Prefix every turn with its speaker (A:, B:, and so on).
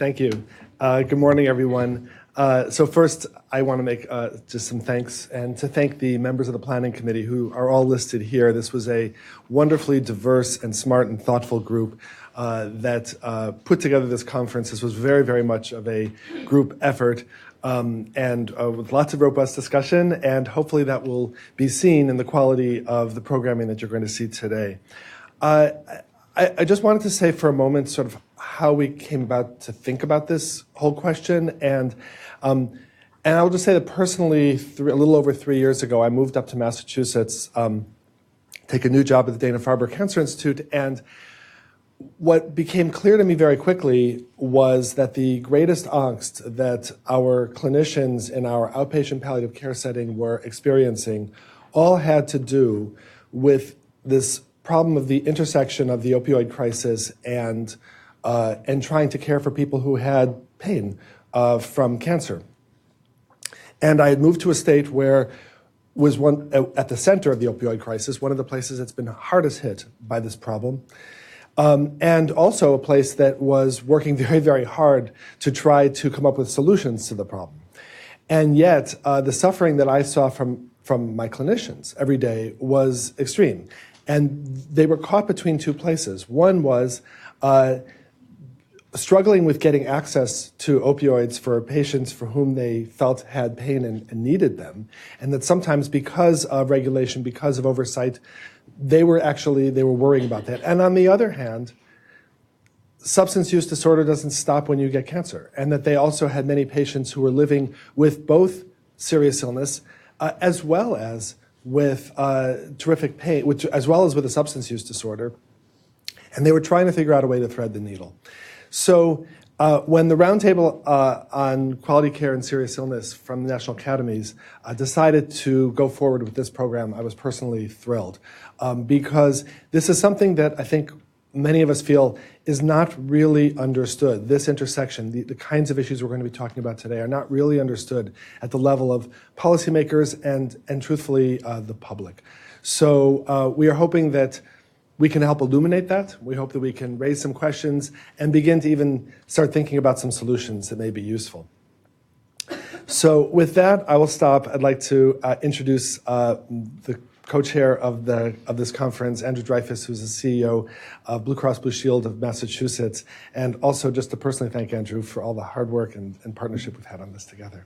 A: Thank you. Good morning, everyone. So first, I want to make just some thanks and to thank the members of the Planning Committee who are all listed here. This was a wonderfully diverse and smart and thoughtful group that put together this conference. This was very, very much of a group effort and with lots of robust discussion, and hopefully that will be seen in the quality of the programming that you're going to see today. I just wanted to say for a moment sort of how we came about to think about this whole question. And I'll just say that personally, a little over 3 years ago, I moved up to Massachusetts, take a new job at the Dana-Farber Cancer Institute. And what became clear to me very quickly was that the greatest angst that our clinicians in our outpatient palliative care setting were experiencing all had to do with this problem of the intersection of the opioid crisis and trying to care for people who had pain from cancer. And I had moved to a state where was one at the center of the opioid crisis, one of the places that's been hardest hit by this problem, and also a place that was working very, very hard to try to come up with solutions to the problem. And yet, the suffering that I saw from my clinicians every day was extreme. And they were caught between two places. One was struggling with getting access to opioids for patients for whom they felt had pain and needed them. And that sometimes because of regulation, because of oversight, they were worrying about that. And on the other hand, substance use disorder doesn't stop when you get cancer. And that they also had many patients who were living with both serious illness as well as with terrific pain, as well as with a substance use disorder. And they were trying to figure out a way to thread the needle. So when the Roundtable on Quality Care and Serious Illness from the National Academies decided to go forward with this program, I was personally thrilled because this is something that I think many of us feel is not really understood. This intersection, the kinds of issues we're going to be talking about today are not really understood at the level of policymakers and truthfully, the public. So we are hoping that we can help illuminate that. We hope that we can raise some questions and begin to even start thinking about some solutions that may be useful. So with that, I will stop. I'd like to introduce the co-chair of this conference, Andrew Dreyfus, who's the CEO of Blue Cross Blue Shield of Massachusetts, and also just to personally thank Andrew for all the hard work and partnership we've had on this together.